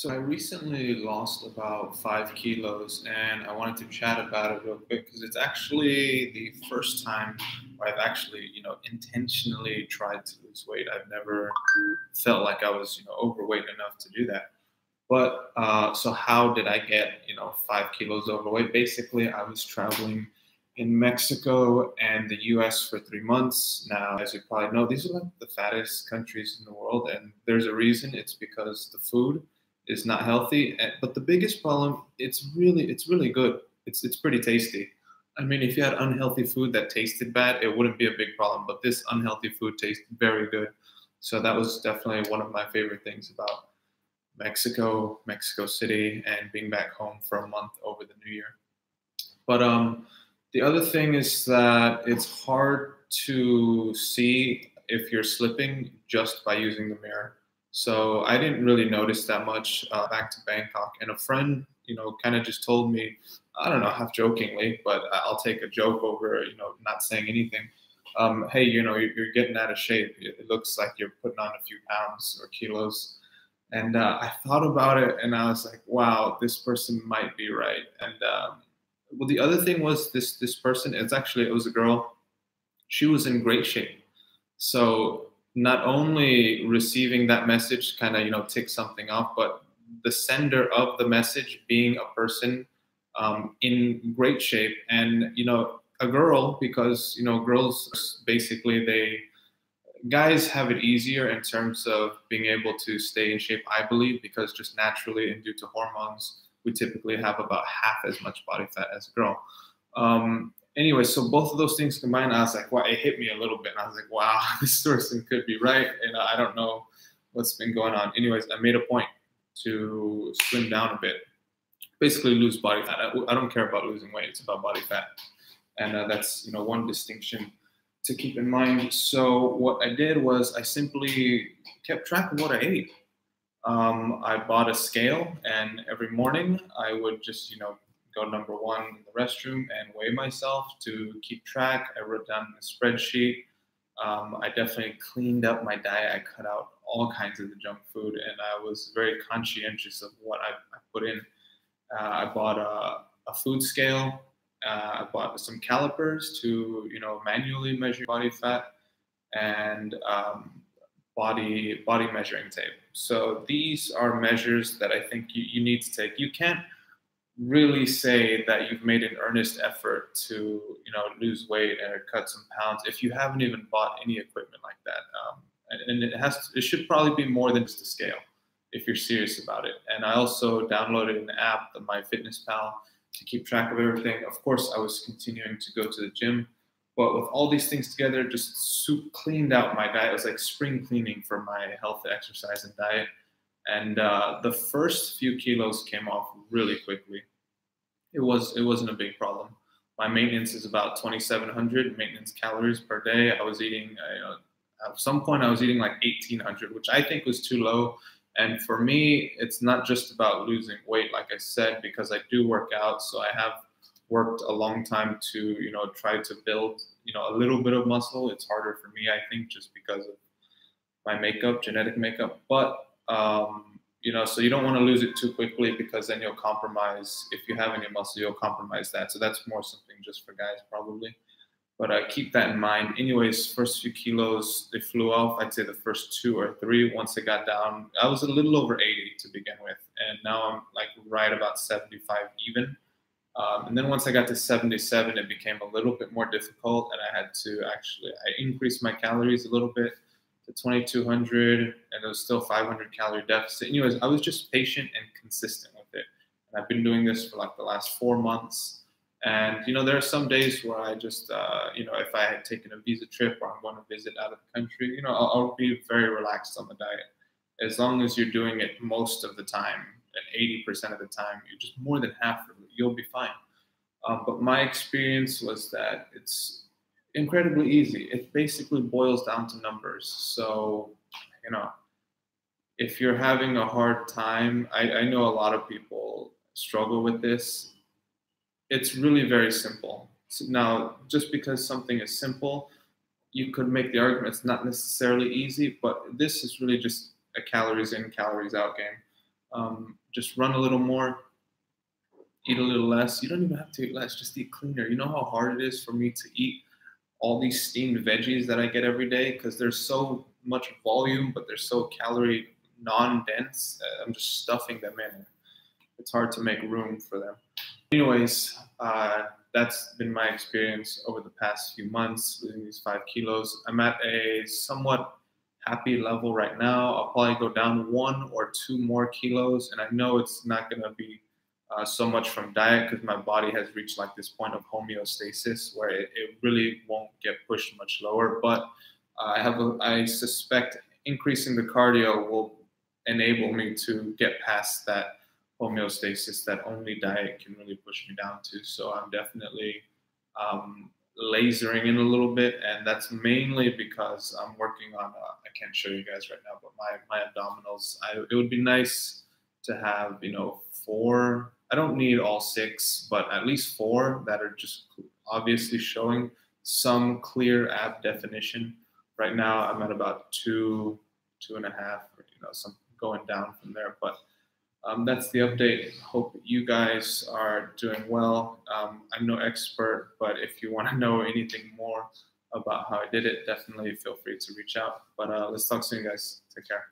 So I recently lost about 5 kilos and I wanted to chat about it real quick because it's actually the first time where I've actually, intentionally tried to lose weight. I've never felt like I was, overweight enough to do that. But so how did I get, 5 kilos overweight? Basically, I was traveling in Mexico and the US for 3 months. Now, as you probably know, these are like the fattest countries in the world, and there's a reason. It's because the food is not healthy. But the biggest problem, it's really good. It's pretty tasty. I mean, if you had unhealthy food that tasted bad, it wouldn't be a big problem. But this unhealthy food tastes very good. So that was definitely one of my favorite things about Mexico City, and being back home for a month over the New Year. But the other thing is that it's hard to see if you're slipping just by using the mirror. So I didn't really notice that much back to Bangkok, and a friend, kind of just told me, I don't know, half jokingly, but I'll take a joke over, not saying anything. Hey, you're getting out of shape. It looks like you're putting on a few pounds or kilos. And I thought about it, and I was like, "Wow, this person might be right." And well, the other thing was this person. It was a girl. She was in great shape. So not only receiving that message kind of ticked something off, but the sender of the message being a person in great shape, and a girl, because girls basically they guys have it easier in terms of being able to stay in shape, I believe, because just naturally and due to hormones, we typically have about half as much body fat as a girl. Anyway, so both of those things combined, I was like, wow, it hit me a little bit. And I was like, wow, this person could be right. And I don't know what's been going on. Anyways, I made a point to slim down a bit, basically lose body fat. I don't care about losing weight. It's about body fat. And that's, one distinction to keep in mind. So what I did was I simply kept track of what I ate. I bought a scale, and every morning I would just, go number one in the restroom and weigh myself to keep track. I wrote down a spreadsheet. I definitely cleaned up my diet. I cut out all kinds of the junk food, and I was very conscientious of what I put in. I bought a food scale. I bought some calipers to, manually measure body fat, and body measuring tape. So these are measures that I think you need to take. You can't really say that you've made an earnest effort to, lose weight or cut some pounds if you haven't even bought any equipment like that. And it should probably be more than just a scale if you're serious about it. And I also downloaded an app, the MyFitnessPal, to keep track of everything. Of course, I was continuing to go to the gym, but with all these things together, just cleaned out my diet. It was like spring cleaning for my health, exercise, and diet. And the first few kilos came off really quickly. It wasn't a big problem. My maintenance is about 2,700 maintenance calories per day. I was eating, at some point I was eating like 1,800, which I think was too low. And for me, it's not just about losing weight, like I said, because I do work out. So I have worked a long time to, try to build, a little bit of muscle. It's harder for me, I think, just because of my makeup, genetic makeup. But, so you don't want to lose it too quickly, because then you'll compromise. If you have any muscle, you'll compromise that. So that's more something just for guys, probably. But keep that in mind. Anyways, first few kilos, they flew off. I'd say the first 2 or 3. Once I got down, I was a little over 80 to begin with. And now I'm like right about 75 even. And then once I got to 77, it became a little bit more difficult. And I had to I increased my calories a little bit to 2,200. And it was still 500 calorie deficit. Anyways, I was just patient and consistent with it. And I've been doing this for like the last 4 months. And, there are some days where I just, if I had taken a visa trip or I'm going to visit out of the country, I'll be very relaxed on the diet. As long as you're doing it most of the time, and 80% of the time, you're just more than half of it, you'll be fine. But my experience was that it's incredibly easy. It basically boils down to numbers. So, if you're having a hard time, I know a lot of people struggle with this. It's really very simple. So now, just because something is simple, you could make the argument it's not necessarily easy, but this is really just a calories in, calories out game. Just run a little more, eat a little less. You don't even have to eat less, just eat cleaner. You know how hard it is for me to eat all these steamed veggies that I get every day because there's so much volume, but they're so calorie non-dense. I'm just stuffing them in. It's hard to make room for them. Anyways, that's been my experience over the past few months losing these 5 kilos. I'm at a somewhat happy level right now. I'll probably go down 1 or 2 more kilos, and I know it's not going to be so much from diet because my body has reached like this point of homeostasis where it really won't get pushed much lower. But I suspect increasing the cardio will enable me to get past that homeostasis that only diet can really push me down to. So I'm definitely lasering in a little bit, and that's mainly because I'm working on. I can't show you guys right now, but my abdominals. It would be nice to have 4. I don't need all 6, but at least 4 that are just obviously showing some clear ab definition. Right now, I'm at about 2, 2.5, or some going down from there, but. That's the update. Hope you guys are doing well. I'm no expert, but if you want to know anything more about how I did it, definitely feel free to reach out. But let's talk soon, guys. Take care.